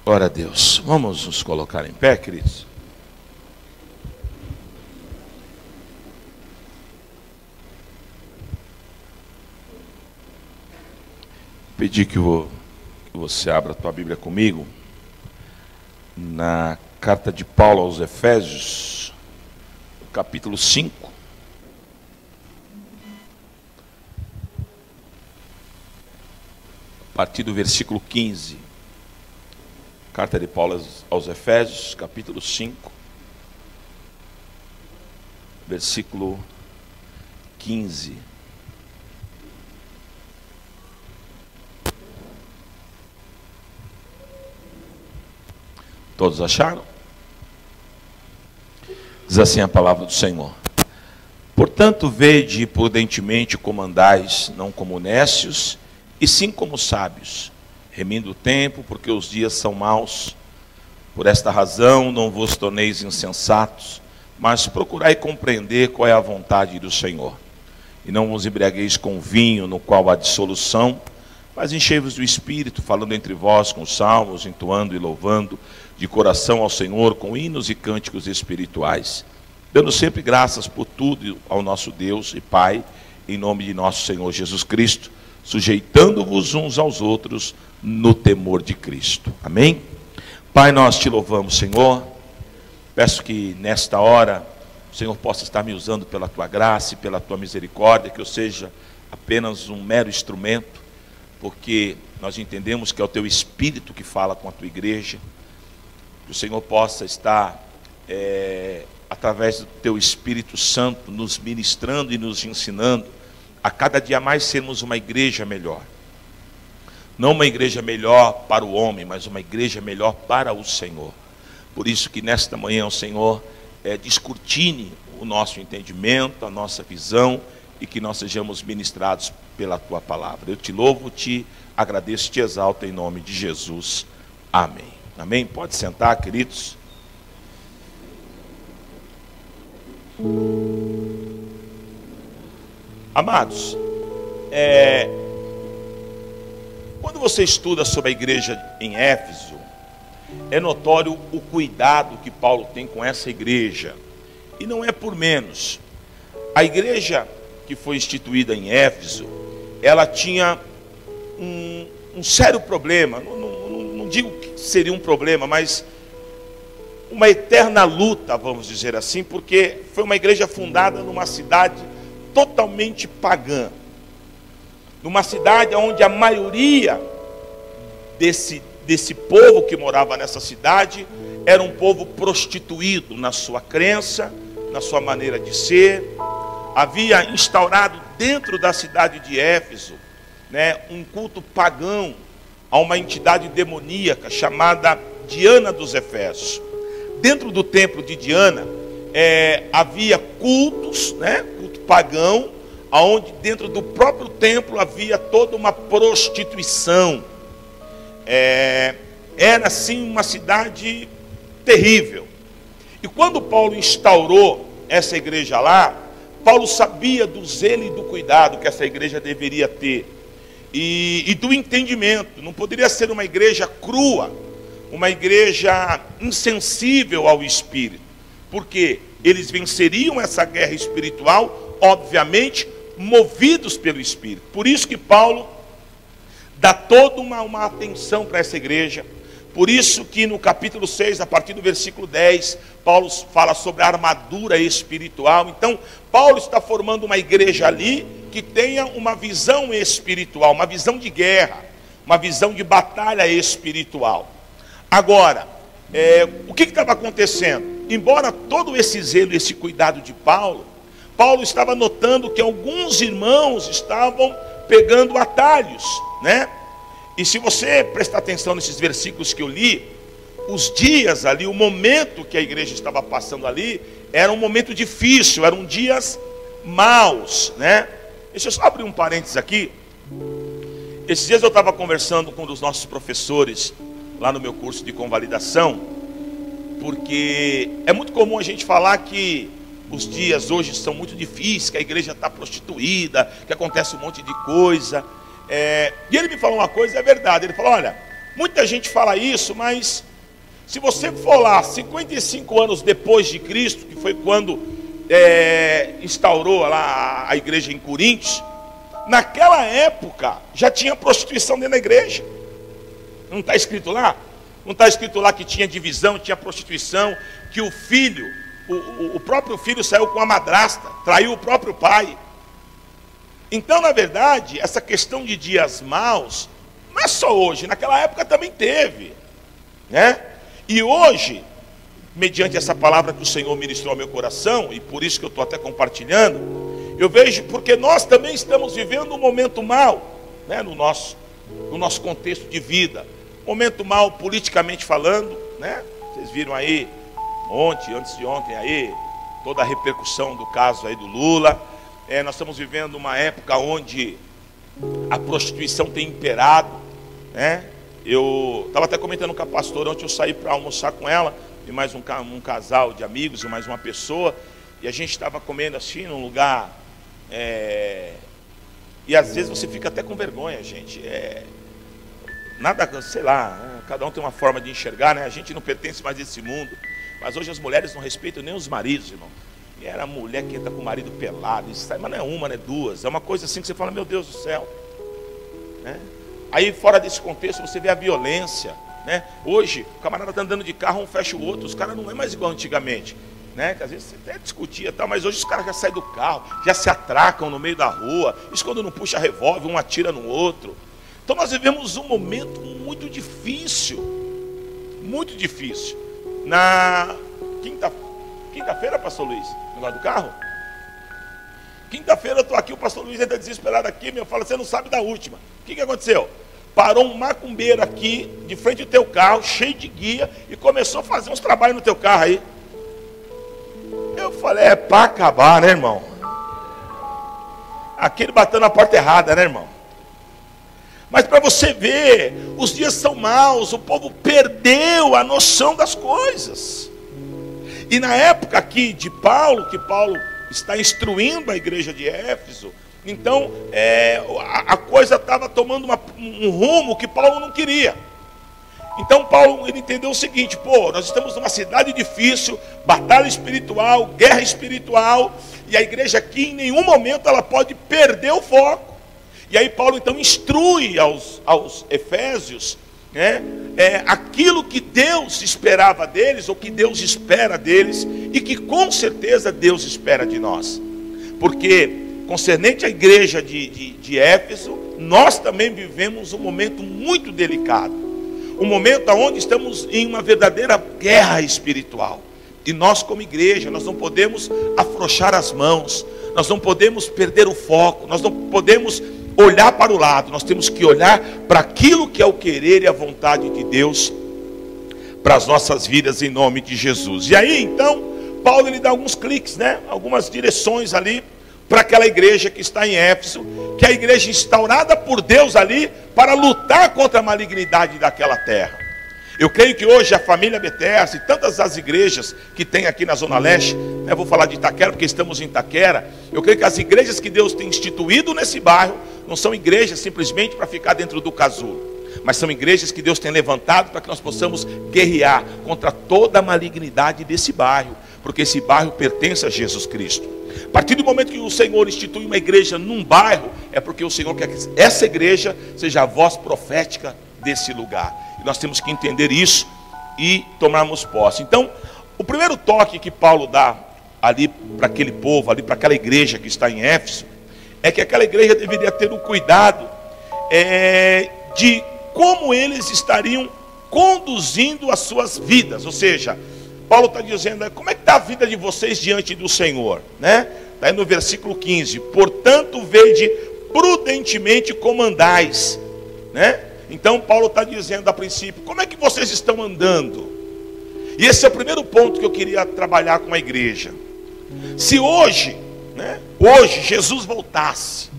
Glória a Deus. Vamos nos colocar em pé, queridos. Pedir que você abra a tua Bíblia comigo na carta de Paulo aos Efésios, capítulo 5. A partir do versículo 15. Carta de Paulo aos Efésios, capítulo 5, versículo 15. Todos acharam? Diz assim a palavra do Senhor: portanto, vede prudentemente como andais, não como necios, e sim como sábios, remindo o tempo, porque os dias são maus. Por esta razão não vos torneis insensatos, mas procurai compreender qual é a vontade do Senhor. E não vos embriagueis com vinho, no qual há dissolução, mas enchei-vos do Espírito, falando entre vós com salmos, entoando e louvando de coração ao Senhor, com hinos e cânticos espirituais, dando sempre graças por tudo ao nosso Deus e Pai, em nome de nosso Senhor Jesus Cristo, sujeitando-vos uns aos outros no temor de Cristo. Amém? Pai, nós te louvamos, Senhor. Peço que nesta hora o Senhor possa estar me usando pela tua graça e pela tua misericórdia, que eu seja apenas um mero instrumento, porque nós entendemos que é o teu Espírito que fala com a tua igreja. Que o Senhor possa estar, através do teu Espírito Santo, nos ministrando e nos ensinando a cada dia mais sermos uma igreja melhor. Não uma igreja melhor para o homem, mas uma igreja melhor para o Senhor. Por isso que nesta manhã o Senhor descortine o nosso entendimento, a nossa visão, e que nós sejamos ministrados pela tua palavra. Eu te louvo, te agradeço, te exalto em nome de Jesus. Amém. Amém? Pode sentar, queridos. Amados, quando você estuda sobre a igreja em Éfeso, é notório o cuidado que Paulo tem com essa igreja. E não é por menos. A igreja que foi instituída em Éfeso, ela tinha um sério problema. Não digo que seria um problema, mas uma eterna luta, vamos dizer assim, porque foi uma igreja fundada numa cidade totalmente pagã, numa cidade onde a maioria desse povo que morava nessa cidade era um povo prostituído na sua crença, na sua maneira de ser. Havia instaurado dentro da cidade de Éfeso, um culto pagão a uma entidade demoníaca chamada Diana dos Efésios. Dentro do templo de Diana havia cultos, culto pagão, onde dentro do próprio templo havia toda uma prostituição. Era assim uma cidade terrível. E quando Paulo instaurou essa igreja lá, Paulo sabia do zelo e do cuidado que essa igreja deveria ter. E do entendimento. Não poderia ser uma igreja crua, uma igreja insensível ao Espírito, porque eles venceriam essa guerra espiritual, obviamente, movidos pelo Espírito. Por isso que Paulo dá toda uma atenção para essa igreja. Por isso que no capítulo 6, a partir do versículo 10, Paulo fala sobre a armadura espiritual. Então, Paulo está formando uma igreja ali que tenha uma visão espiritual, uma visão de guerra, uma visão de batalha espiritual. Agora, o que estava acontecendo? Embora todo esse zelo, esse cuidado de Paulo, Paulo estava notando que alguns irmãos estavam pegando atalhos, E se você prestar atenção nesses versículos que eu li, os dias ali, o momento que a igreja estava passando ali, era um momento difícil, eram dias maus, Deixa eu só abrir um parênteses aqui. Esses dias eu estava conversando com um dos nossos professores, lá no meu curso de convalidação, porque é muito comum a gente falar que os dias hoje são muito difíceis, que a igreja está prostituída, que acontece um monte de coisa. E ele me falou uma coisa, é verdade. Ele falou: olha, Muita gente fala isso, mas se você for lá 55 anos depois de Cristo, que foi quando instaurou lá a igreja em Coríntios, naquela época já tinha prostituição dentro da igreja. Não está escrito lá? Não está escrito lá que tinha divisão, tinha prostituição, que o filho, o próprio filho saiu com a madrasta, traiu o próprio pai. Então, na verdade, essa questão de dias maus, não é só hoje, naquela época também teve, né? E hoje, mediante essa palavra que o Senhor ministrou ao meu coração, e por isso que eu estou até compartilhando, eu vejo, porque nós também estamos vivendo um momento mau, né, no nosso contexto de vida. Momento mau politicamente falando, né? Vocês viram aí, antes de ontem aí, toda a repercussão do caso aí do Lula. Nós estamos vivendo uma época onde a prostituição tem imperado, né? Eu estava até comentando com a pastora, ontem eu saí para almoçar com ela, e mais um casal de amigos, e mais uma pessoa, e a gente estava comendo assim, num lugar, e às vezes você fica até com vergonha, gente, nada, sei lá, né? Cada um tem uma forma de enxergar, né? A gente não pertence mais a esse mundo, mas hoje as mulheres não respeitam nem os maridos, irmão. E era a mulher que entra com o marido pelado, isso sai, mas não é uma, não é duas, é uma coisa assim que você fala, meu Deus do céu, né? Aí fora desse contexto você vê a violência, né? Hoje o camarada está andando de carro, um fecha o outro, os caras não é mais igual antigamente, né? Que às vezes você até discutia tal, mas hoje os caras já saem do carro, já se atracam no meio da rua, isso quando não puxa revólver, um atira no outro. Então nós vivemos um momento muito difícil, muito difícil. Na quinta-feira, pastor Luiz, negócio do carro? Quinta-feira eu estou aqui, o pastor Luiz ainda desesperado aqui, meu, fala, você não sabe da última. O que aconteceu? Parou um macumbeiro aqui, de frente do teu carro, cheio de guia, e começou a fazer uns trabalhos no teu carro aí. Eu falei, é para acabar, né, irmão? Aquele bateu na porta errada, né, irmão? Mas para você ver, os dias são maus, o povo perdeu a noção das coisas. E na época aqui de Paulo, que Paulo está instruindo a igreja de Éfeso, então a coisa estava tomando um rumo que Paulo não queria. Então Paulo ele entendeu o seguinte, nós estamos numa cidade difícil, batalha espiritual, guerra espiritual, e a igreja aqui em nenhum momento ela pode perder o foco. E aí Paulo então instrui aos efésios, né, aquilo que Deus esperava deles, ou que Deus espera deles, e que com certeza Deus espera de nós. Porque, concernente à igreja de Éfeso, nós também vivemos um momento muito delicado. Um momento onde estamos em uma verdadeira guerra espiritual. E nós como igreja, nós não podemos afrouxar as mãos, nós não podemos perder o foco, nós não podemos olhar para o lado, nós temos que olhar para aquilo que é o querer e a vontade de Deus para as nossas vidas em nome de Jesus. E aí então, Paulo ele dá alguns cliques, né? Algumas direções ali para aquela igreja que está em Éfeso, que é a igreja instaurada por Deus ali para lutar contra a malignidade daquela terra. Eu creio que hoje a família Bethesda e tantas as igrejas que tem aqui na Zona Leste, né, vou falar de Itaquera porque estamos em Itaquera, eu creio que as igrejas que Deus tem instituído nesse bairro, não são igrejas simplesmente para ficar dentro do casulo, mas são igrejas que Deus tem levantado para que nós possamos guerrear contra toda a malignidade desse bairro, porque esse bairro pertence a Jesus Cristo. A partir do momento que o Senhor institui uma igreja num bairro, é porque o Senhor quer que essa igreja seja a voz profética desse lugar. E nós temos que entender isso e tomarmos posse. Então, o primeiro toque que Paulo dá ali para aquele povo, ali para aquela igreja que está em Éfeso, é que aquela igreja deveria ter o cuidado de como eles estariam conduzindo as suas vidas. Ou seja, Paulo está dizendo, como é que está a vida de vocês diante do Senhor, né? Está aí no versículo 15, portanto vede prudentemente como andais, né? Então Paulo está dizendo a princípio, como é que vocês estão andando? E esse é o primeiro ponto que eu queria trabalhar com a igreja. Se hoje, né, hoje Jesus voltasse,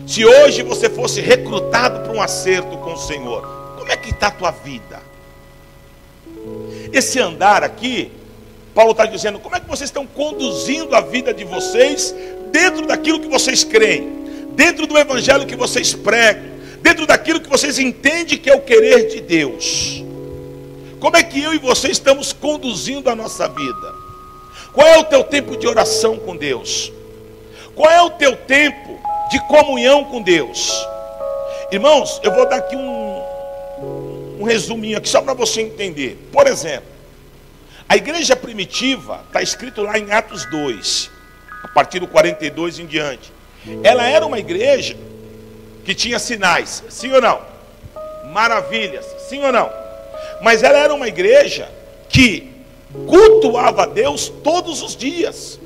se hoje você fosse recrutado para um acerto com o Senhor, como é que está a tua vida? Esse andar aqui, Paulo está dizendo, como é que vocês estão conduzindo a vida de vocês dentro daquilo que vocês creem, dentro do evangelho que vocês pregam, dentro daquilo que vocês entendem que é o querer de Deus. Como é que eu e você estamos conduzindo a nossa vida? Qual é o teu tempo de oração com Deus? Qual é o teu tempo de comunhão com Deus? Irmãos, eu vou dar aqui um resuminho aqui só para você entender. Por exemplo, a igreja primitiva, está escrito lá em Atos 2, a partir do 42 em diante. Ela era uma igreja que tinha sinais, sim ou não? Maravilhas, sim ou não? Mas ela era uma igreja que cultuava a Deus todos os dias.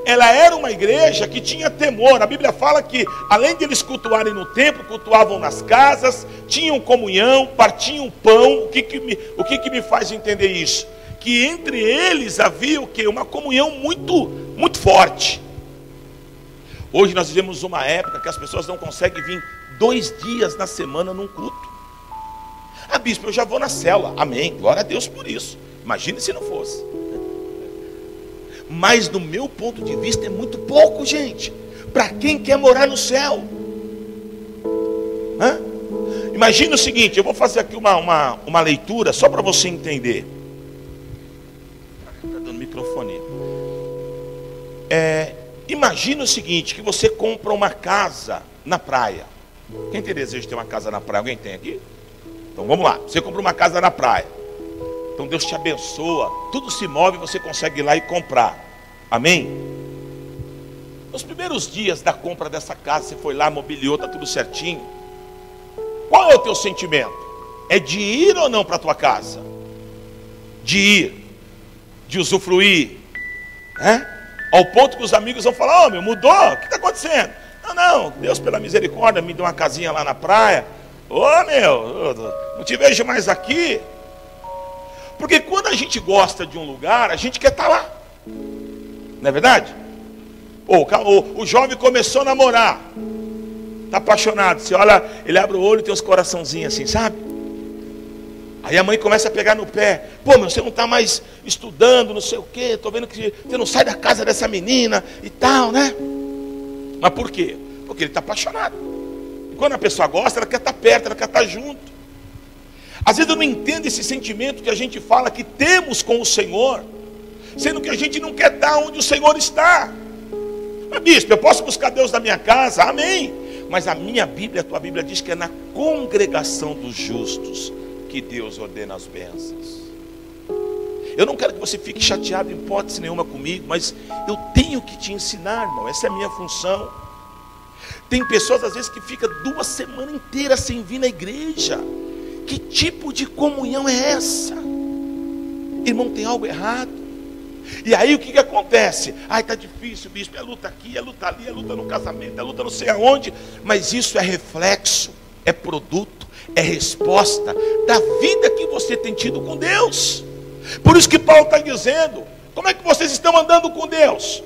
Ela era uma igreja que tinha temor. A Bíblia fala que, além de eles cultuarem no templo, cultuavam nas casas, tinham comunhão, partiam pão. O que me faz entender isso? Que entre eles havia o quê? Uma comunhão muito, muito forte. Hoje nós vivemos uma época que as pessoas não conseguem vir 2 dias na semana num culto. Ah, bispo, eu já vou na célula. Amém, glória a Deus por isso. Imagine se não fosse. Mas no meu ponto de vista é muito pouco, gente, para quem quer morar no céu. Imagina o seguinte, eu vou fazer aqui uma leitura só para você entender. Está dando microfone. Imagina o seguinte, que você compra uma casa na praia. Quem tem desejo de ter uma casa na praia? Alguém tem aqui? Então vamos lá, você compra uma casa na praia. Então Deus te abençoa, tudo se move, você consegue ir lá e comprar. Amém? Nos primeiros dias da compra dessa casa, você foi lá, mobiliou, está tudo certinho. Qual é o teu sentimento? É de ir ou não para a tua casa? De ir, de usufruir, ao ponto que os amigos vão falar: meu, mudou, o que está acontecendo? Não, Deus pela misericórdia me deu uma casinha lá na praia. Meu, não te vejo mais aqui. Porque quando a gente gosta de um lugar, a gente quer estar lá. Não é verdade? O jovem começou a namorar, está apaixonado. Você olha, ele abre o olho e tem uns coraçãozinhos assim, sabe? Aí a mãe começa a pegar no pé. Meu, você não está mais estudando, não sei o quê. Estou vendo que você não sai da casa dessa menina e tal, né? Mas por quê? Porque ele está apaixonado. E quando a pessoa gosta, ela quer estar perto, ela quer estar junto. Às vezes eu não entendo esse sentimento que a gente fala que temos com o Senhor, sendo que a gente não quer estar onde o Senhor está. Mas, bispo, eu posso buscar Deus na minha casa? Amém. Mas a minha Bíblia, a tua Bíblia diz que é na congregação dos justos que Deus ordena as bênçãos. Eu não quero que você fique chateado em hipótese nenhuma comigo, mas eu tenho que te ensinar, irmão. Essa é a minha função. Tem pessoas às vezes que ficam 2 semanas inteiras sem vir na igreja. Que tipo de comunhão é essa? Irmão, tem algo errado. E aí o que acontece? Está difícil, bispo, é luta aqui, é luta ali, é luta no casamento, é luta não sei aonde. Mas isso é reflexo, é produto, é resposta da vida que você tem tido com Deus. Por isso que Paulo está dizendo: como é que vocês estão andando com Deus?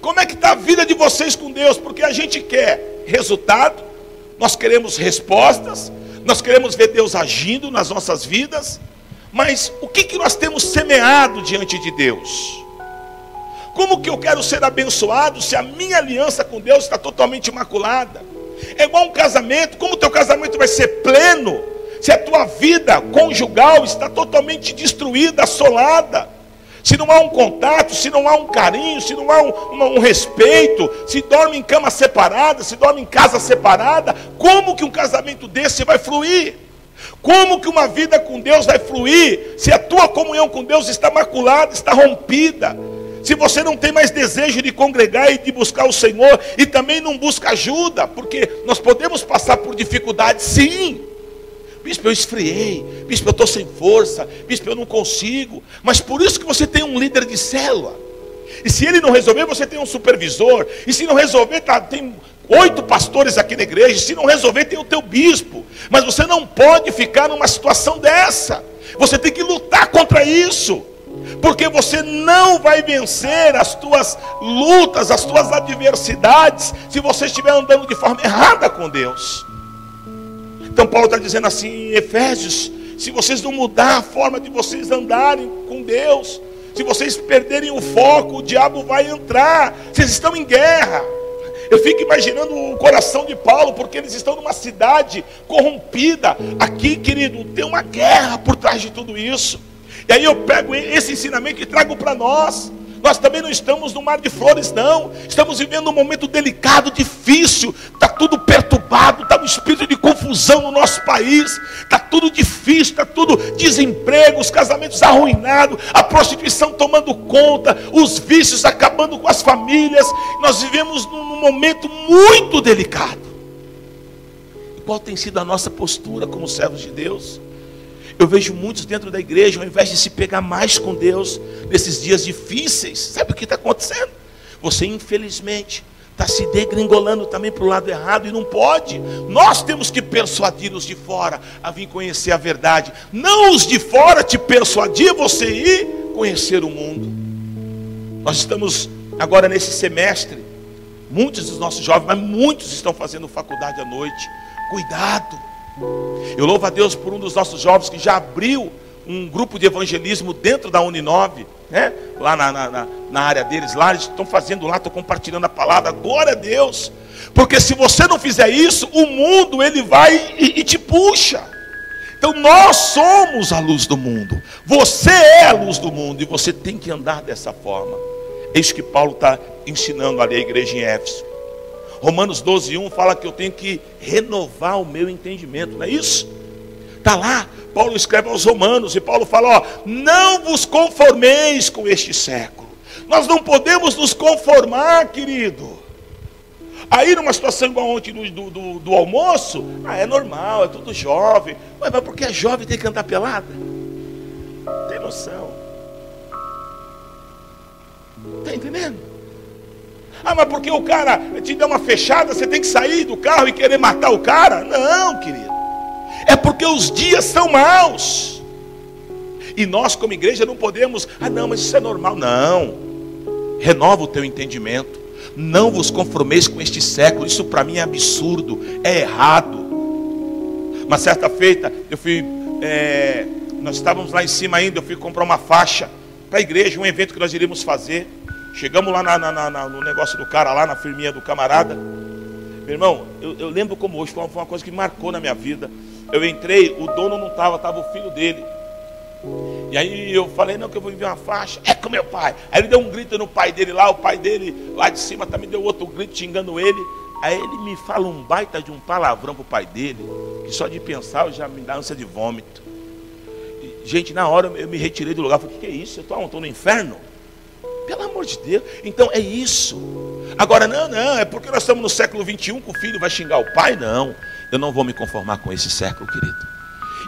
Como é que está a vida de vocês com Deus? Porque a gente quer resultado, nós queremos respostas, nós queremos ver Deus agindo nas nossas vidas. Mas o que nós temos semeado diante de Deus? Como que eu quero ser abençoado se a minha aliança com Deus está totalmente imaculada? É igual um casamento. Como o teu casamento vai ser pleno se a tua vida conjugal está totalmente destruída, assolada? Se não há um contato, se não há um carinho, se não há um respeito, se dorme em cama separada, se dorme em casa separada, como que um casamento desse vai fluir? Como que uma vida com Deus vai fluir se a tua comunhão com Deus está maculada, está rompida? Se você não tem mais desejo de congregar e de buscar o Senhor, e também não busca ajuda, porque nós podemos passar por dificuldades, sim. Bispo, eu esfriei. Bispo, eu estou sem força. Bispo, eu não consigo. Mas por isso que você tem um líder de célula. E se ele não resolver, você tem um supervisor. E se não resolver, tem 8 pastores aqui na igreja. E se não resolver, tem o teu bispo. Mas você não pode ficar numa situação dessa. Você tem que lutar contra isso. Porque você não vai vencer as tuas lutas, as tuas adversidades, se você estiver andando de forma errada com Deus. Então Paulo está dizendo assim em Efésios: se vocês não mudar a forma de vocês andarem com Deus, se vocês perderem o foco, o diabo vai entrar. Vocês estão em guerra. Eu fico imaginando o coração de Paulo, porque eles estão numa cidade corrompida. Aqui, querido, tem uma guerra por trás de tudo isso. E aí eu pego esse ensinamento e trago para nós. Nós também não estamos no mar de flores, não. Estamos vivendo um momento delicado, difícil. Está tudo perturbado, está um espírito de confusão no nosso país. Está tudo difícil, está tudo desemprego, os casamentos arruinados, a prostituição tomando conta, os vícios acabando com as famílias. Nós vivemos num momento muito delicado. E qual tem sido a nossa postura como servos de Deus? Eu vejo muitos dentro da igreja, ao invés de se pegar mais com Deus nesses dias difíceis, sabe o que está acontecendo? Você, infelizmente, está se degringolando também para o lado errado e não pode. Nós temos que persuadir os de fora a vir conhecer a verdade, não os de fora te persuadir você ir conhecer o mundo. Nós estamos agora nesse semestre, muitos dos nossos jovens, mas muitos estão fazendo faculdade à noite. Cuidado. Eu louvo a Deus por um dos nossos jovens que já abriu um grupo de evangelismo dentro da Uninove, né? Lá na área deles, lá eles estão fazendo lá, estão compartilhando a palavra. Glória a Deus, porque se você não fizer isso, o mundo ele vai e te puxa. Então nós somos a luz do mundo, você é a luz do mundo, e você tem que andar dessa forma. É isso que Paulo está ensinando ali à igreja em Éfeso. Romanos 12:1 fala que eu tenho que renovar o meu entendimento, não é isso? Está lá, Paulo escreve aos Romanos, e Paulo fala, não vos conformeis com este século. Nós não podemos nos conformar, querido. Aí numa situação igual ontem do almoço, é normal, é tudo jovem. Mas porque é jovem tem que andar pelada? Tem noção? Está entendendo? Mas porque o cara te deu uma fechada, você tem que sair do carro e querer matar o cara? Não, querido. É porque os dias são maus. E nós como igreja não podemos, não, mas isso é normal. Não. Renova o teu entendimento. Não vos conformeis com este século. Isso para mim é absurdo, é errado. Uma certa feita, eu fui, nós estávamos lá em cima ainda, eu fui comprar uma faixa para a igreja, um evento que nós iríamos fazer. Chegamos lá no negócio do cara, lá na firminha do camarada. Meu irmão, eu lembro como hoje, foi uma coisa que marcou na minha vida. Eu entrei, o dono não estava, estava o filho dele. E aí eu falei, não, que eu vou enviar uma faixa. É com meu pai. Aí ele deu um grito no pai dele lá, o pai dele lá de cima também deu outro grito xingando ele. Aí ele me fala um baita de um palavrão pro pai dele, que só de pensar já me dá ânsia de vômito. E, gente, na hora eu me retirei do lugar, falei, que é isso? Eu estou no inferno? Pelo amor de Deus. Então é isso. Agora não, é porque nós estamos no século 21 que o filho vai xingar o pai? Não, eu não vou me conformar com esse século, querido.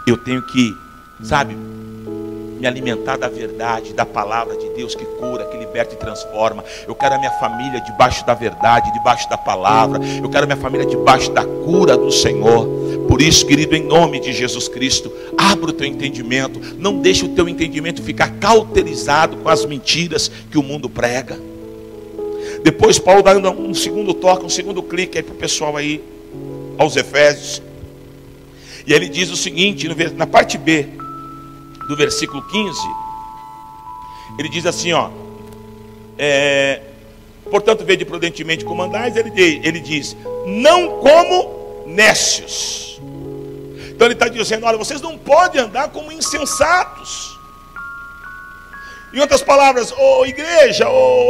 Eu tenho que, sabe, me alimentar da verdade, da palavra de Deus que cura, que liberta e transforma. Eu quero a minha família debaixo da verdade, debaixo da palavra. Eu quero a minha família debaixo da cura do Senhor. Por isso, querido, em nome de Jesus Cristo, abra o teu entendimento. Não deixe o teu entendimento ficar cauterizado com as mentiras que o mundo prega. Depois Paulo dá um segundo toque, um segundo clique aí para o pessoal aí, aos Efésios. E ele diz o seguinte, na parte B do versículo 15, ele diz assim, portanto, vede prudentemente como andais. Ele diz, não como nécios. Então ele está dizendo, olha, vocês não podem andar como insensatos. Em outras palavras, igreja,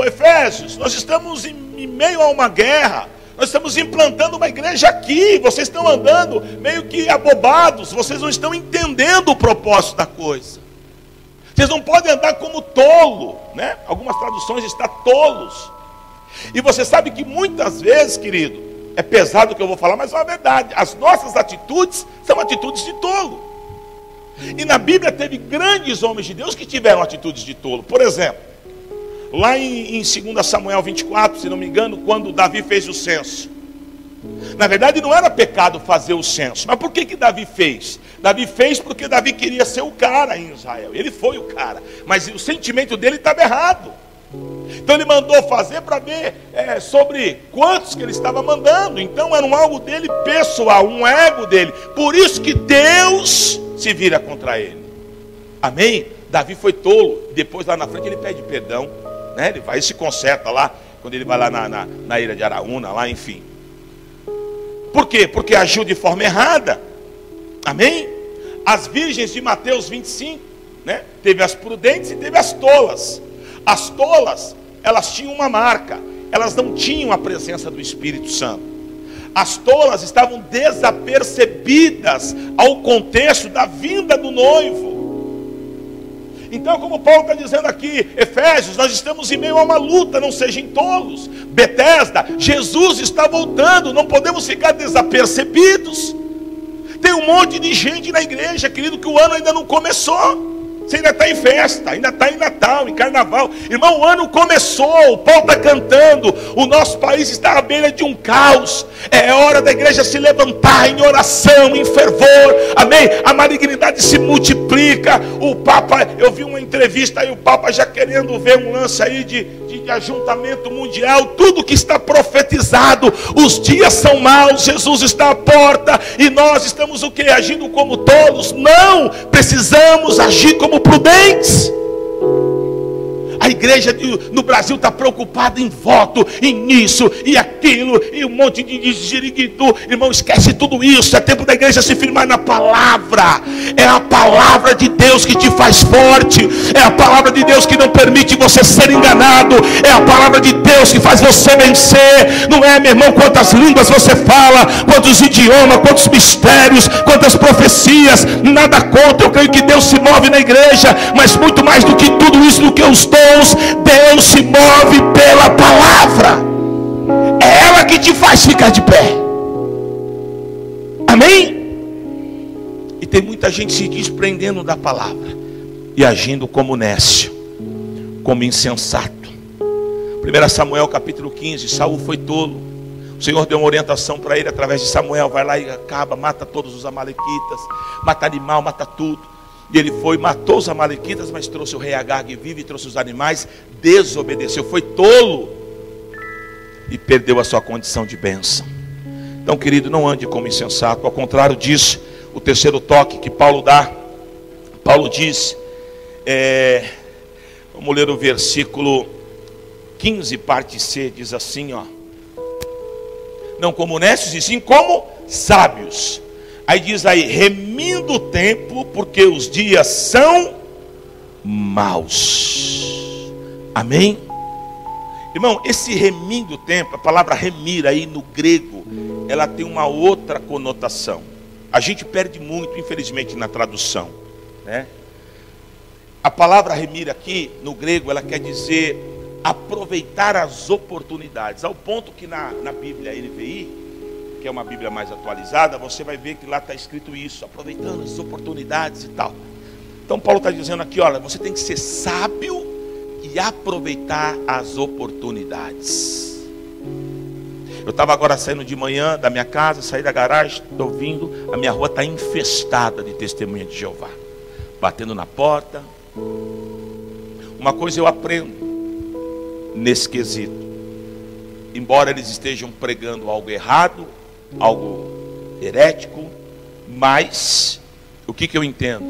Efésios, nós estamos em meio a uma guerra. Nós estamos implantando uma igreja aqui. Vocês estão andando meio que abobados. Vocês não estão entendendo o propósito da coisa. Vocês não podem andar como tolo, né? Algumas traduções está tolos. E você sabe que muitas vezes, querido, é pesado o que eu vou falar, mas é uma verdade. As nossas atitudes são atitudes de tolo. E na Bíblia teve grandes homens de Deus que tiveram atitudes de tolo. Por exemplo, lá em 2 Samuel 24, se não me engano, quando Davi fez o censo. Na verdade não era pecado fazer o censo. Mas por que Davi fez? Davi fez porque Davi queria ser o cara em Israel. Ele foi o cara, mas o sentimento dele estava errado. Então ele mandou fazer para ver sobre quantos que ele estava mandando. Então era algo dele pessoal, um ego dele. Por isso que Deus se vira contra ele. Amém? Davi foi tolo. Depois lá na frente ele pede perdão, né? Ele vai e se conserta lá. quando ele vai lá na ilha de Araúna, lá, enfim. Por quê? Porque agiu de forma errada. Amém? As virgens de Mateus 25, né? Teve as prudentes e teve as tolas. As tolas, elas tinham uma marca. Elas não tinham a presença do Espírito Santo. As tolas estavam desapercebidas ao contexto da vinda do noivo. Então, como Paulo está dizendo aqui, Efésios, nós estamos em meio a uma luta, não sejam tolos. Betesda, Jesus está voltando, não podemos ficar desapercebidos. Tem um monte de gente na igreja, querido, que o ano ainda não começou. Você ainda está em festa, ainda está em Natal, em Carnaval. Irmão, o ano começou, o Paulo está cantando. O nosso país está à beira de um caos. É hora da igreja se levantar em oração, em fervor. Amém? A malignidade se multiplica. O Papa, eu vi uma entrevista aí, o Papa já querendo ver um lance aí de ajuntamento mundial. Tudo que está profetizado. Os dias são maus, Jesus está à porta. E nós estamos o quê? Agindo como tolos? Não! Precisamos agir como prudentes. A igreja no Brasil está preocupada em voto, em isso e aquilo, e um monte de jiriguitu. Irmão, esquece tudo isso. É tempo da igreja se firmar na palavra. É a palavra de Deus que te faz forte. É a palavra de Deus que não permite você ser enganado. É a palavra de Deus que faz você vencer. Não é, meu irmão, quantas línguas você fala, quantos idiomas, quantos mistérios, quantas profecias. Nada contra. Eu creio que Deus se move na igreja, mas muito mais do que tudo isso, do que os dons, Deus se move pela palavra. É ela que te faz ficar de pé. Amém? E tem muita gente se desprendendo da palavra e agindo como nécio, como insensato. 1 Samuel capítulo 15, Saul foi tolo. O Senhor deu uma orientação para ele através de Samuel: vai lá e acaba, mata todos os amalequitas, mata animal, mata tudo. E ele foi, matou os amalequitas, mas trouxe o rei Agag vivo e trouxe os animais, desobedeceu, foi tolo e perdeu a sua condição de bênção. Então, querido, não ande como insensato. Ao contrário disso, o terceiro toque que Paulo dá, Paulo diz, vamos ler o versículo 15, parte C, diz assim, ó: não como nécios, e sim como sábios. Aí diz aí, remindo o tempo, porque os dias são maus. Amém? Irmão, esse remindo o tempo, a palavra remir aí no grego, ela tem uma outra conotação. A gente perde muito, infelizmente, na tradução, né? A palavra remir aqui, no grego, ela quer dizer aproveitar as oportunidades. Ao ponto que na Bíblia NVI, que é uma Bíblia mais atualizada, você vai ver que lá está escrito isso, aproveitando as oportunidades e tal. Então Paulo está dizendo aqui, olha, você tem que ser sábio e aproveitar as oportunidades. Eu estava agora saindo de manhã da minha casa, saí da garagem, estou vindo, a minha rua está infestada de testemunha de Jeová, batendo na porta. Uma coisa eu aprendo nesse quesito: embora eles estejam pregando algo errado, algo herético, mas o que eu entendo?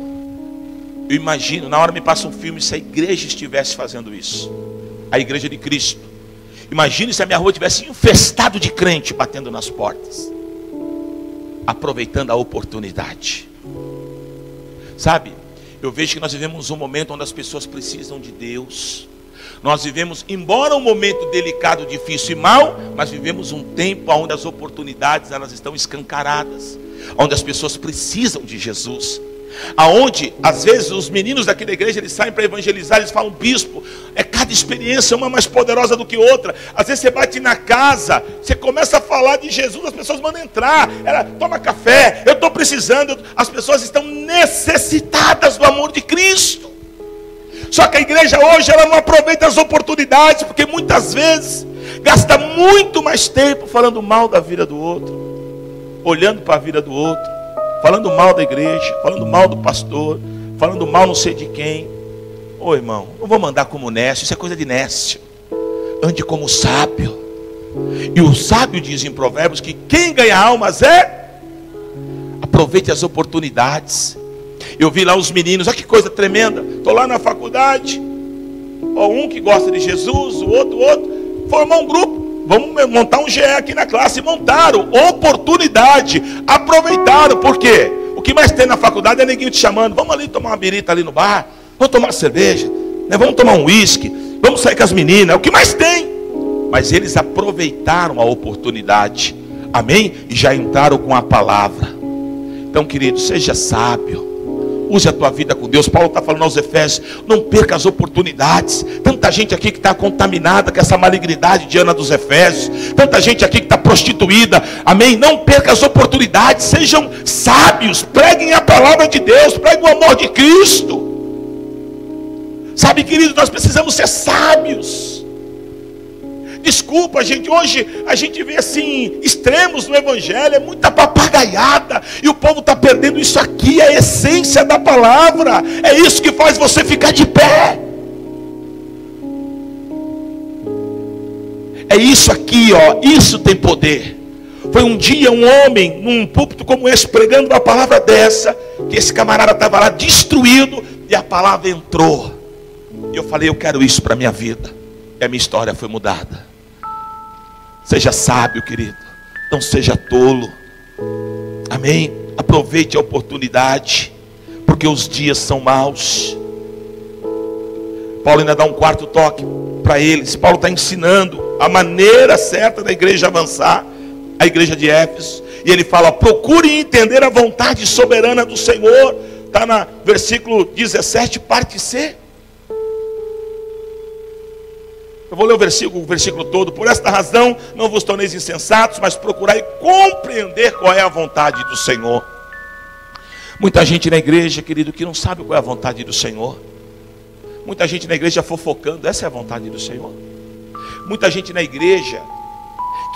Eu imagino, na hora me passa um filme, se a igreja estivesse fazendo isso, a igreja de Cristo. Imagine se a minha rua tivesse infestado de crente batendo nas portas, aproveitando a oportunidade. Sabe, eu vejo que nós vivemos um momento onde as pessoas precisam de Deus. Nós vivemos, embora um momento delicado, difícil e mau, mas vivemos um tempo onde as oportunidades, elas estão escancaradas, onde as pessoas precisam de Jesus, aonde às vezes os meninos daqui da igreja, eles saem para evangelizar, eles falam: bispo, cada experiência uma mais poderosa do que outra. Às vezes você bate na casa, você começa a falar de Jesus, as pessoas mandam entrar, ela toma café, eu estou precisando. As pessoas estão necessitadas do amor de Cristo. Só que a igreja hoje, ela não aproveita as oportunidades, porque muitas vezes gasta muito mais tempo falando mal da vida do outro, olhando para a vida do outro, falando mal da igreja, falando mal do pastor, falando mal não sei de quem. Ô irmão, não vou mandar como nécio, isso é coisa de nécio. Ande como sábio. E o sábio diz em Provérbios que quem ganha almas aproveite as oportunidades. Eu vi lá os meninos, olha que coisa tremenda. Estou lá na faculdade, um que gosta de Jesus, o outro, formar um grupo, vamos montar um GE aqui na classe. Montaram, oportunidade, aproveitaram. Por quê? O que mais tem na faculdade é neguinho te chamando, vamos ali tomar uma birita ali no bar, vamos tomar uma cerveja, né? Vamos tomar um uísque, vamos sair com as meninas, é o que mais tem. Mas eles aproveitaram a oportunidade, amém? E já entraram com a palavra. Então, querido, seja sábio, use a tua vida com Deus. Paulo está falando aos Efésios, não perca as oportunidades. Tanta gente aqui que está contaminada com essa malignidade de Ana dos Efésios, tanta gente aqui que está prostituída, amém? Não perca as oportunidades, sejam sábios, preguem a palavra de Deus, preguem o amor de Cristo. Sabe, querido, nós precisamos ser sábios. Desculpa, gente, hoje a gente vê assim, extremos no evangelho, é muita papagaiada, e o povo está perdendo isso aqui, a essência da palavra, é isso que faz você ficar de pé. É isso aqui, ó, isso tem poder. Foi um dia um homem, num púlpito como esse, pregando uma palavra dessa, que esse camarada estava lá destruído, e a palavra entrou. E eu falei, eu quero isso para a minha vida. E a minha história foi mudada. Seja sábio, querido, não seja tolo, amém? Aproveite a oportunidade, porque os dias são maus. Paulo ainda dá um quarto toque para eles. Paulo está ensinando a maneira certa da igreja avançar, a igreja de Éfeso. E ele fala, procure entender a vontade soberana do Senhor. Está no versículo 17, parte C. Eu vou ler o versículo todo. Por esta razão não vos torneis insensatos, mas procurai compreender qual é a vontade do Senhor. Muita gente na igreja, querido, que não sabe qual é a vontade do Senhor. Muita gente na igreja fofocando, essa é a vontade do Senhor. Muita gente na igreja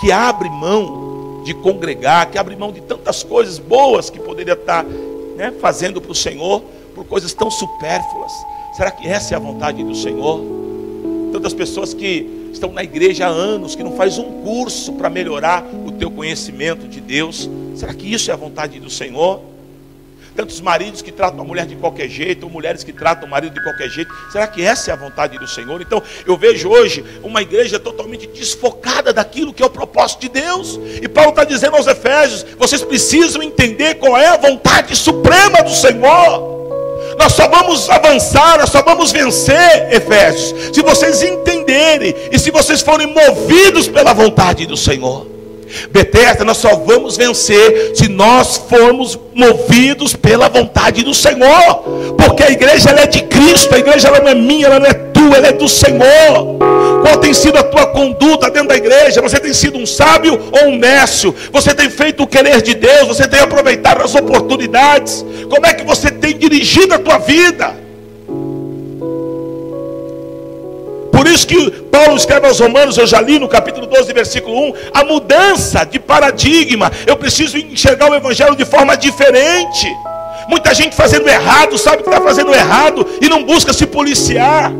que abre mão de congregar, que abre mão de tantas coisas boas que poderia estar, né, fazendo para o Senhor, por coisas tão supérfluas. Será que essa é a vontade do Senhor? Tantas pessoas que estão na igreja há anos, que não faz um curso para melhorar o teu conhecimento de Deus. Será que isso é a vontade do Senhor? Tantos maridos que tratam a mulher de qualquer jeito, ou mulheres que tratam o marido de qualquer jeito. Será que essa é a vontade do Senhor? Então eu vejo hoje uma igreja totalmente desfocada daquilo que é o propósito de Deus. E Paulo está dizendo aos Efésios, vocês precisam entender qual é a vontade suprema do Senhor. Nós só vamos avançar, nós só vamos vencer, Efésios, se vocês entenderem e se vocês forem movidos pela vontade do Senhor. Betesda, nós só vamos vencer se nós formos movidos pela vontade do Senhor. Porque a igreja ela é de Cristo, a igreja ela não é minha, ela não é tua, ela é do Senhor. Qual tem sido a tua conduta dentro da igreja? Você tem sido um sábio ou um nécio? Você tem feito o querer de Deus? Você tem aproveitado as oportunidades? Como é que você tem dirigido a tua vida? Por isso que Paulo escreve aos Romanos, eu já li no capítulo 12, versículo 1, a mudança de paradigma. Eu preciso enxergar o evangelho de forma diferente. Muita gente fazendo errado, sabe que está fazendo errado e não busca se policiar.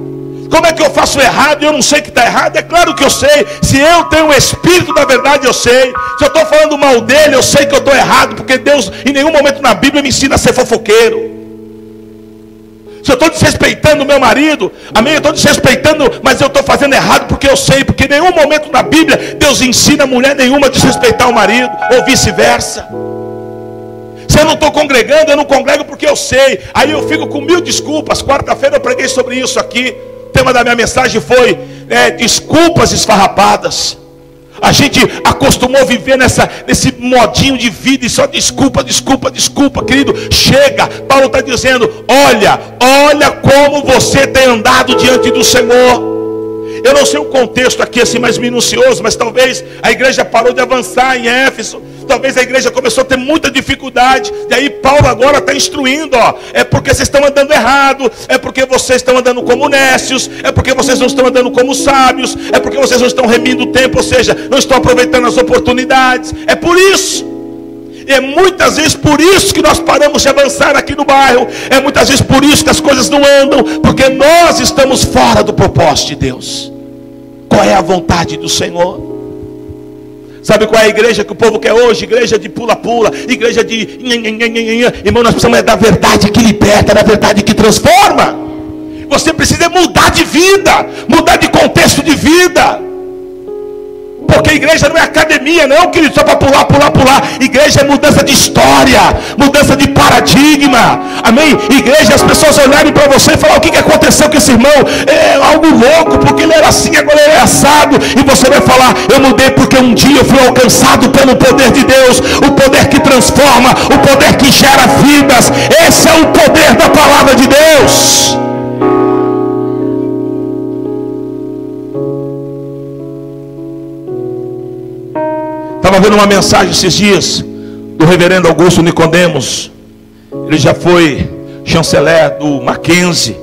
Como é que eu faço errado e eu não sei que está errado? É claro que eu sei. Se eu tenho o Espírito da verdade, eu sei. Se eu estou falando mal dele, eu sei que eu estou errado, porque Deus em nenhum momento na Bíblia me ensina a ser fofoqueiro. Se eu estou desrespeitando o meu marido, amém, eu estou desrespeitando, mas eu estou fazendo errado porque eu sei, porque em nenhum momento na Bíblia Deus ensina mulher nenhuma a desrespeitar o marido, ou vice-versa. Se eu não estou congregando, eu não congrego porque eu sei. Aí eu fico com 1000 desculpas. Quarta-feira eu preguei sobre isso aqui. O tema da minha mensagem foi desculpas esfarrapadas. A gente acostumou viver nesse modinho de vida e só desculpa, desculpa, desculpa, querido. Chega, Paulo está dizendo, olha como você tem andado diante do Senhor. Eu não sei o contexto aqui assim mais minucioso, mas talvez a igreja parou de avançar em Éfeso. Talvez a igreja começou a ter muita dificuldade. E aí Paulo agora está instruindo, é porque vocês estão andando errado, é porque vocês estão andando como nécios, é porque vocês não estão andando como sábios, é porque vocês não estão remindo o tempo, ou seja, não estão aproveitando as oportunidades. É por isso. E é muitas vezes por isso que nós paramos de avançar aqui no bairro. É muitas vezes por isso que as coisas não andam, porque nós estamos fora do propósito de Deus. Qual é a vontade do Senhor? Sabe qual é a igreja que o povo quer hoje? Igreja de pula-pula, igreja de... Irmão, nós precisamos da verdade que liberta, da verdade que transforma. Você precisa mudar de vida, mudar de contexto de vida. Porque igreja não é academia não, querido, só para pular. Igreja é mudança de história, mudança de paradigma. Amém? Igreja, as pessoas olharem para você e falar: o que aconteceu com esse irmão? É algo louco, porque ele era assim, agora ele é assado. E você vai falar: eu mudei porque um dia eu fui alcançado pelo poder de Deus, o poder que transforma, o poder que gera vidas. Esse é o poder da palavra de Deus. Estava vendo uma mensagem esses dias do reverendo Augusto Nicodemos. Ele já foi chanceler do Mackenzie,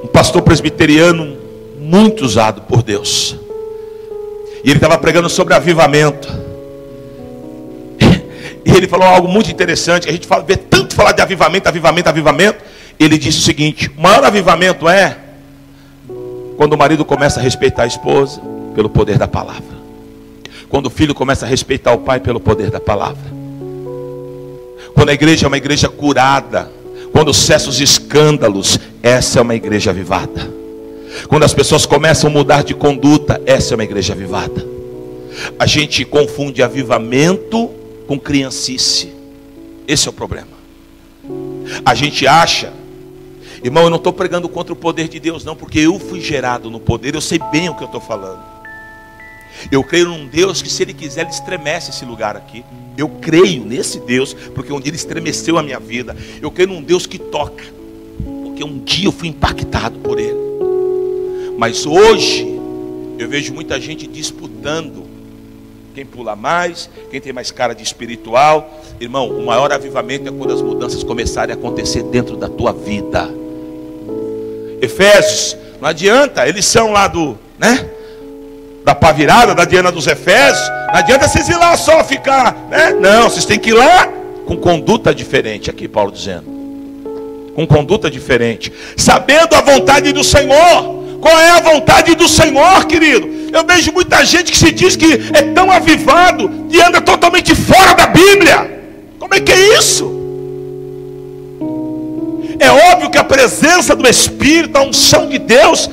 um pastor presbiteriano muito usado por Deus. E ele estava pregando sobre avivamento. E ele falou algo muito interessante. A gente vê tanto falar de avivamento. Ele disse o seguinte: o maior avivamento é quando o marido começa a respeitar a esposa pelo poder da palavra. Quando o filho começa a respeitar o pai pelo poder da palavra. Quando a igreja é uma igreja curada. Quando cessam os escândalos. Essa é uma igreja avivada. Quando as pessoas começam a mudar de conduta. Essa é uma igreja avivada. A gente confunde avivamento com criancice. Esse é o problema. A gente acha... Irmão, eu não estou pregando contra o poder de Deus não. Porque eu fui gerado no poder. Eu sei bem o que eu estou falando. Eu creio num Deus que, se Ele quiser, Ele estremece esse lugar aqui. Eu creio nesse Deus, porque um dia Ele estremeceu a minha vida. Eu creio num Deus que toca, porque um dia eu fui impactado por Ele. Mas hoje eu vejo muita gente disputando quem pula mais, quem tem mais cara de espiritual. Irmão, o maior avivamento é quando as mudanças começarem a acontecer dentro da tua vida. Efésios, não adianta, eles são lá da pá virada, da Diana dos Efésios. Não adianta vocês ir lá só ficar, Não, vocês têm que ir lá com conduta diferente. Aqui Paulo dizendo, com conduta diferente, sabendo a vontade do Senhor. Qual é a vontade do Senhor, querido? Eu vejo muita gente que se diz que é tão avivado e anda totalmente fora da Bíblia. Como é que é isso? É óbvio que a presença do Espírito, a unção de Deus,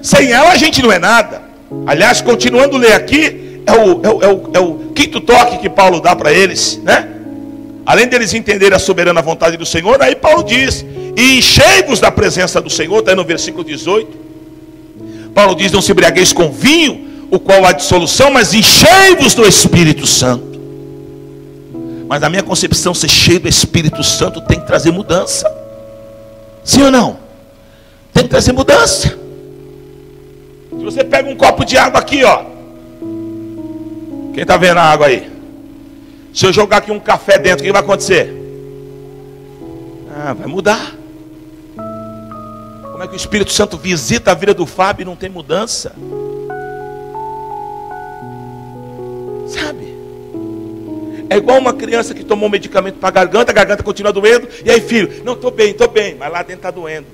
sem ela a gente não é nada. Aliás, continuando a ler aqui, é o quinto toque que Paulo dá para eles, Além deles entenderem a soberana vontade do Senhor, aí Paulo diz: e enchei-vos da presença do Senhor. Está aí no versículo 18. Paulo diz: não se embriagueis com vinho, o qual há dissolução, mas enchei-vos do Espírito Santo. Mas na minha concepção, ser cheio do Espírito Santo tem que trazer mudança. Sim ou não? Tem que trazer mudança. Se você pega um copo de água aqui, ó. Quem está vendo a água aí? Se eu jogar aqui um café dentro, o que vai acontecer? Vai mudar. Como é que o Espírito Santo visita a vida do Fábio e não tem mudança? Sabe? É igual uma criança que tomou um medicamento para a garganta continua doendo. E aí, filho, não, estou bem, mas lá dentro está doendo.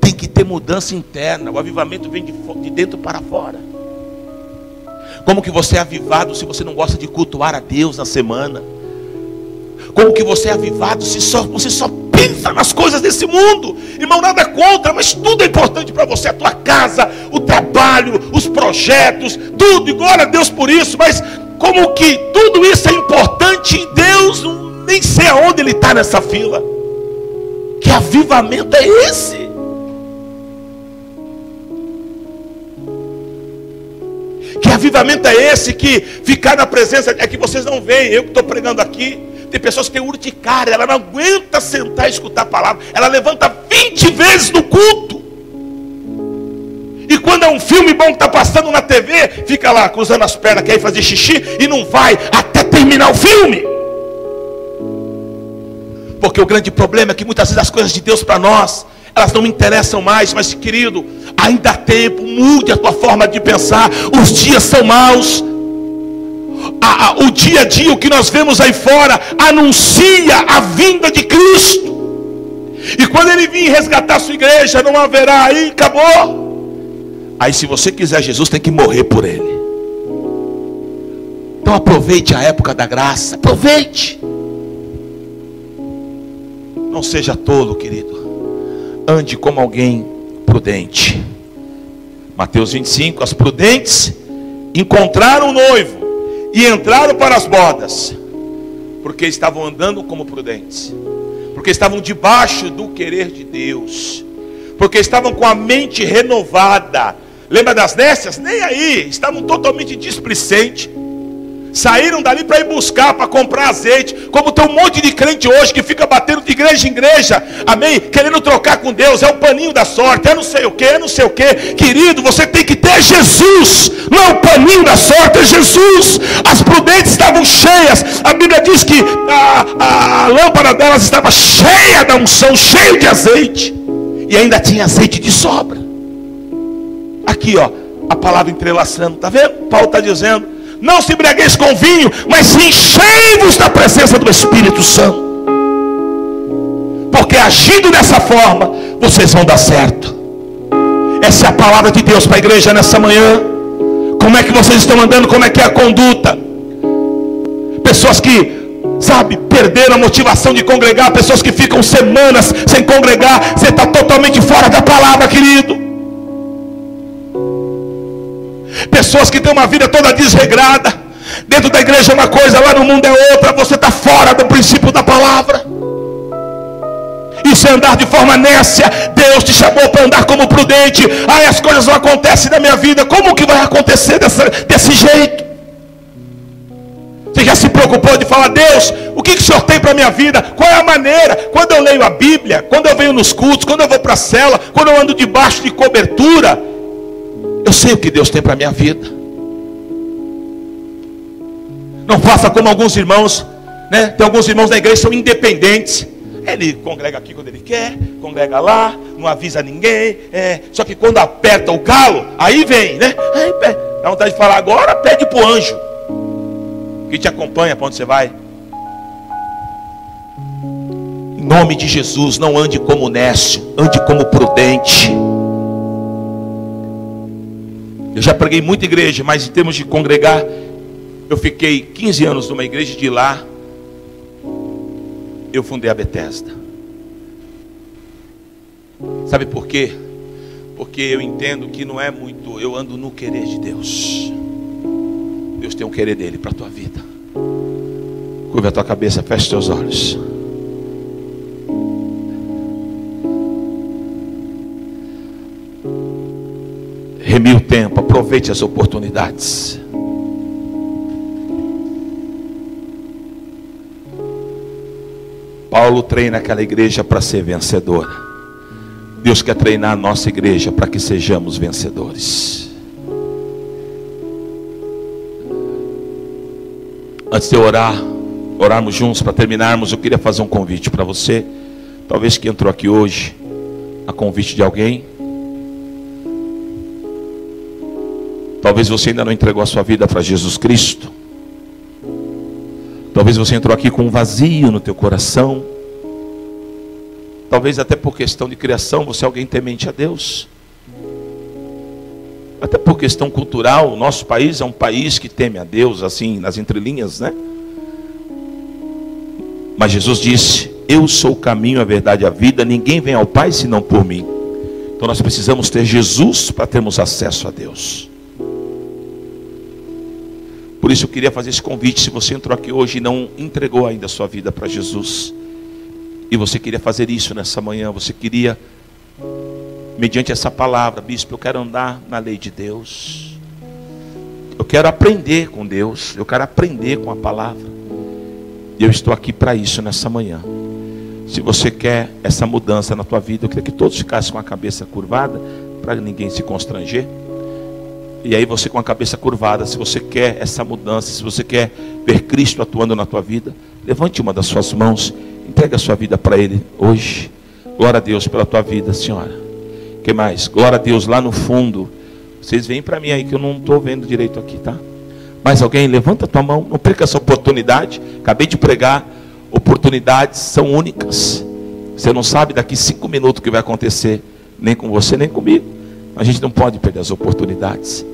Tem que ter mudança interna. O avivamento vem de dentro para fora. Como que você é avivado se você não gosta de cultuar a Deus na semana? Como que você é avivado se você só pensa nas coisas desse mundo? Irmão, nada contra, mas tudo é importante para você. A tua casa, o trabalho, os projetos, tudo. E glória a Deus por isso. Mas como que tudo isso é importante em Deus? Nem sei aonde Ele está nessa fila. Que avivamento é esse? Que avivamento é esse? Que ficar na presença, é que vocês não veem, eu que estou pregando aqui. Tem pessoas que têm urticária, ela não aguenta sentar e escutar a palavra. Ela levanta 20 vezes no culto. E quando é um filme bom que está passando na TV, fica lá cruzando as pernas, quer ir fazer xixi e não vai até terminar o filme. Porque o grande problema é que muitas vezes as coisas de Deus para nós, elas não me interessam mais. Mas querido, ainda há tempo, mude a tua forma de pensar. Os dias são maus. O dia a dia, o que nós vemos aí fora, anuncia a vinda de Cristo. E quando Ele vir resgatar a sua igreja, não haverá, aí acabou. Aí se você quiser Jesus, tem que morrer por Ele. Então aproveite a época da graça. Aproveite. Não seja tolo, querido. Ande como alguém prudente. Mateus 25, as prudentes encontraram o noivo e entraram para as bodas, porque estavam andando como prudentes, porque estavam debaixo do querer de Deus, porque estavam com a mente renovada. Lembra das nécias? Nem aí, estavam totalmente displicentes. Saíram dali para ir buscar, para comprar azeite. Como tem um monte de crente hoje que fica batendo de igreja em igreja, amém? Querendo trocar com Deus, é o paninho da sorte, é não sei o que, é não sei o que. Querido, você tem que ter Jesus, não é o paninho da sorte, é Jesus. As prudentes estavam cheias. A Bíblia diz que a lâmpada delas estava cheia da unção, cheia de azeite, e ainda tinha azeite de sobra. Aqui ó, a palavra entrelaçando, está vendo? Paulo está dizendo: não se embriagueis com vinho, mas enchei-vos da presença do Espírito Santo, porque agindo dessa forma, vocês vão dar certo. Essa é a palavra de Deus para a igreja nessa manhã. Como é que vocês estão andando? Como é que é a conduta? Pessoas que, sabe, perderam a motivação de congregar, pessoas que ficam semanas sem congregar. Você está totalmente fora da palavra, querido. Pessoas que têm uma vida toda desregrada. Dentro da igreja é uma coisa, lá no mundo é outra. Você está fora do princípio da palavra. Isso é andar de forma nécia. Deus te chamou para andar como prudente. Ai, as coisas não acontecem na minha vida. Como que vai acontecer desse jeito? Você já se preocupou de falar: Deus, o que o Senhor tem para a minha vida? Qual é a maneira? Quando eu leio a Bíblia, quando eu venho nos cultos, quando eu vou para a cela, quando eu ando debaixo de cobertura, eu sei o que Deus tem para a minha vida. Não faça como alguns irmãos, né? Tem alguns irmãos da igreja que são independentes. Ele congrega aqui quando ele quer, congrega lá, não avisa ninguém. Só que quando aperta o galo, aí vem, né? Aí dá vontade de falar: agora pede para o anjo que te acompanha para onde você vai. Em nome de Jesus, não ande como nécio, ande como prudente. Eu já preguei muita igreja, mas em termos de congregar, eu fiquei 15 anos numa igreja. De lá eu fundei a Bethesda. Sabe por quê? Porque eu entendo que não é muito, eu ando no querer de Deus. Deus tem um querer dele para a tua vida. Curva a tua cabeça, feche os teus olhos. Remie o tempo, aproveite as oportunidades. Paulo treina aquela igreja para ser vencedora. Deus quer treinar a nossa igreja para que sejamos vencedores. Antes de orarmos juntos para terminarmos, eu queria fazer um convite para você. Talvez que entrou aqui hoje a convite de alguém. Talvez você ainda não entregou a sua vida para Jesus Cristo. Talvez você entrou aqui com um vazio no teu coração. Talvez até por questão de criação, você é alguém temente a Deus. Até por questão cultural, o nosso país é um país que teme a Deus, assim, nas entrelinhas, né? Mas Jesus disse: eu sou o caminho, a verdade e a vida. Ninguém vem ao Pai senão por mim. Então nós precisamos ter Jesus para termos acesso a Deus. Por isso eu queria fazer esse convite. Se você entrou aqui hoje e não entregou ainda a sua vida para Jesus, e você queria fazer isso nessa manhã, você queria, mediante essa palavra: bispo, eu quero andar na lei de Deus, eu quero aprender com Deus, eu quero aprender com a palavra, e eu estou aqui para isso nessa manhã. Se você quer essa mudança na tua vida, eu queria que todos ficassem com a cabeça curvada, para ninguém se constranger. E aí você com a cabeça curvada, se você quer essa mudança, se você quer ver Cristo atuando na tua vida, levante uma das suas mãos, entregue a sua vida para Ele hoje. Glória a Deus pela tua vida, senhora. Que mais? Glória a Deus lá no fundo. Vocês vêm para mim aí que eu não estou vendo direito aqui, tá? Mais alguém? Levanta a tua mão, não perca essa oportunidade. Acabei de pregar, oportunidades são únicas. Você não sabe daqui 5 minutos o que vai acontecer, nem com você, nem comigo. A gente não pode perder as oportunidades.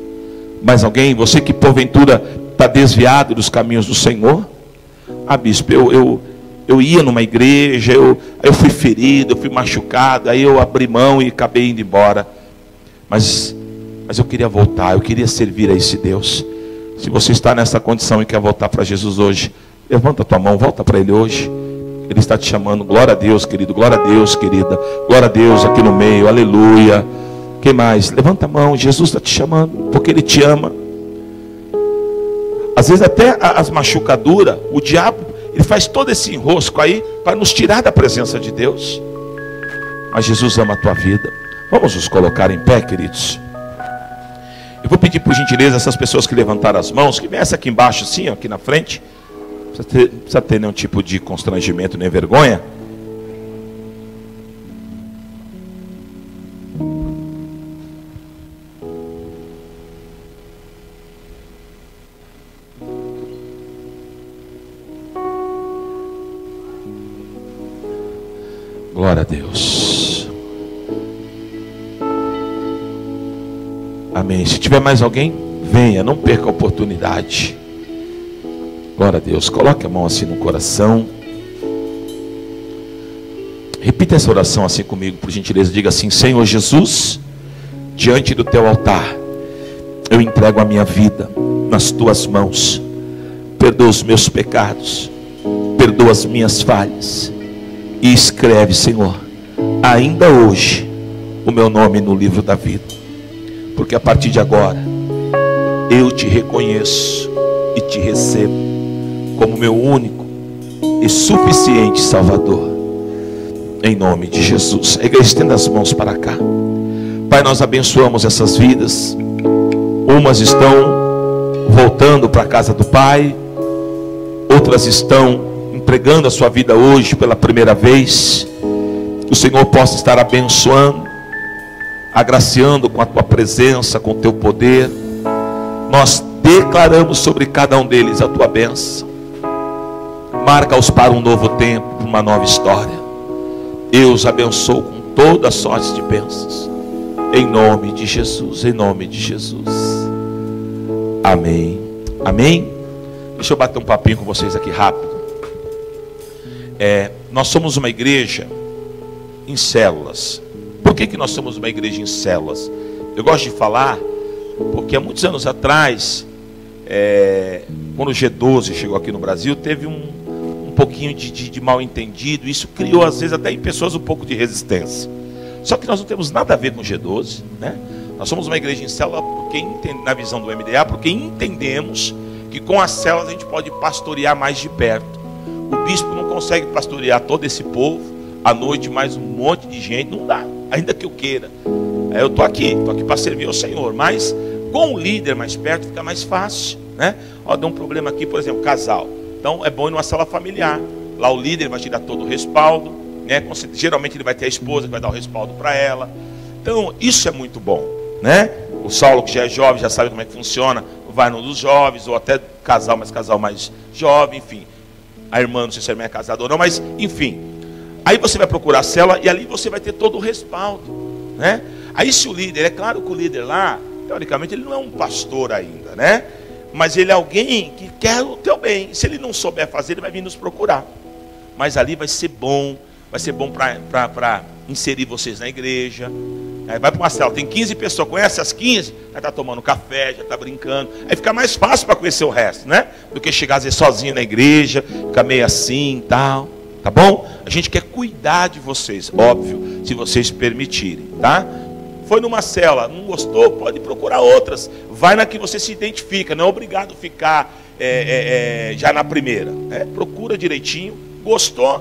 Mais alguém? Você que porventura está desviado dos caminhos do Senhor. Ah, bispo, eu ia numa igreja, eu fui ferido, eu fui machucado, aí eu abri mão e acabei indo embora. Mas mas eu queria voltar, eu queria servir a esse Deus. Se você está nessa condição e quer voltar para Jesus hoje, levanta a tua mão, volta para Ele hoje. Ele está te chamando. Glória a Deus, querido, glória a Deus, querida, glória a Deus aqui no meio, aleluia. Quem mais? Levanta a mão, Jesus está te chamando, porque Ele te ama. Às vezes até as machucaduras, o diabo, ele faz todo esse enrosco aí, para nos tirar da presença de Deus. Mas Jesus ama a tua vida. Vamos nos colocar em pé, queridos. Eu vou pedir por gentileza essas pessoas que levantaram as mãos, que vem essa aqui embaixo assim, aqui na frente. Não precisa ter nenhum tipo de constrangimento nem vergonha. Glória a Deus. Amém. Se tiver mais alguém, venha, não perca a oportunidade. Glória a Deus. Coloque a mão assim no coração. Repita essa oração assim comigo, por gentileza. Diga assim: Senhor Jesus, diante do teu altar, eu entrego a minha vida nas tuas mãos. Perdoa os meus pecados, perdoa as minhas falhas, e escreve, Senhor, ainda hoje, o meu nome no livro da vida. Porque a partir de agora, eu te reconheço e te recebo como meu único e suficiente Salvador. Em nome de Jesus. A igreja estenda as mãos para cá. Pai, nós abençoamos essas vidas. Umas estão voltando para a casa do Pai, outras estão entregando a sua vida hoje pela primeira vez. Que o Senhor possa estar abençoando, agraciando com a tua presença, com o teu poder. Nós declaramos sobre cada um deles a tua bênção. Marca-os para um novo tempo, uma nova história. Eu os abençoo com toda sorte de bênçãos. Em nome de Jesus, em nome de Jesus. Amém. Amém. Deixa eu bater um papinho com vocês aqui rápido. Nós somos uma igreja em células. Por que nós somos uma igreja em células? Eu gosto de falar porque há muitos anos atrás, quando o G12 chegou aqui no Brasil, teve um pouquinho de mal entendido. Isso criou às vezes até em pessoas um pouco de resistência. Só que nós não temos nada a ver com o G12, né? Nós somos uma igreja em célula porque, na visão do MDA, porque entendemos que com as células a gente pode pastorear mais de perto. O bispo não consegue pastorear todo esse povo à noite, mais um monte de gente, não dá, ainda que eu queira. Eu estou aqui para servir ao Senhor, mas com o líder mais perto fica mais fácil, né? Deu um problema aqui, por exemplo, casal. Então é bom ir numa célula familiar. Lá o líder vai te dar todo o respaldo, né? Geralmente ele vai ter a esposa que vai dar o respaldo para ela. Então isso é muito bom, né? O Saulo, que já é jovem, já sabe como é que funciona, vai num dos jovens, ou até casal mais jovem, enfim. A irmã, não sei se a irmã é casada ou não, mas enfim. Aí você vai procurar a célula e ali você vai ter todo o respaldo, né? Aí se o líder, é claro que o líder lá, teoricamente ele não é um pastor ainda, né? Mas ele é alguém que quer o teu bem. Se ele não souber fazer, ele vai vir nos procurar. Mas ali vai ser bom para inserir vocês na igreja. Aí vai para uma célula, tem 15 pessoas, conhece as 15? Já está tomando café, já está brincando. Aí fica mais fácil para conhecer o resto, né? Do que chegar às vezes sozinho na igreja, ficar meio assim e tal. Tá bom? A gente quer cuidar de vocês, óbvio, se vocês permitirem, tá? Foi numa célula, não gostou, pode procurar outras. Vai na que você se identifica, não é obrigado a ficar já na primeira, né? Procura direitinho, gostou,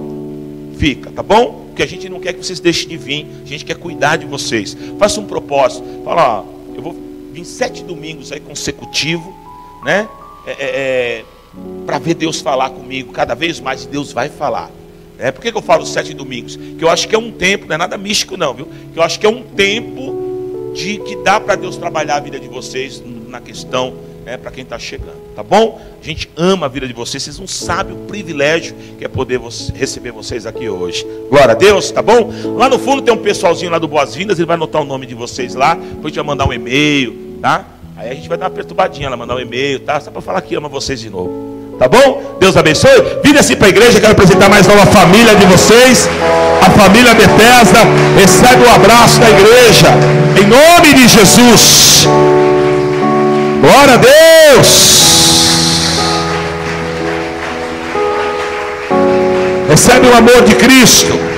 fica, tá bom? Porque a gente não quer que vocês deixem de vir, a gente quer cuidar de vocês. Faça um propósito, fala, ó, eu vou vir 7 domingos aí consecutivos, né? Para ver Deus falar comigo, cada vez mais Deus vai falar. Por que eu falo 7 domingos? Que eu acho que é um tempo, não é nada místico não, viu? Que eu acho que é um tempo que dá para Deus trabalhar a vida de vocês na questão, para quem está chegando, tá bom? A gente ama a vida de vocês não sabem o privilégio que é poder receber vocês aqui hoje. Glória a Deus, tá bom? Lá no fundo tem um pessoalzinho lá do Boas-Vindas, ele vai anotar o nome de vocês lá, depois a gente vai mandar um e-mail, tá? Aí a gente vai dar uma perturbadinha lá, mandar um e-mail, tá? Só para falar que ama vocês de novo. Tá bom? Deus abençoe. Vire assim para a igreja. Quero apresentar mais nova família de vocês. A família Bethesda. Recebe o abraço da igreja. Em nome de Jesus. Glória a Deus. Recebe o amor de Cristo.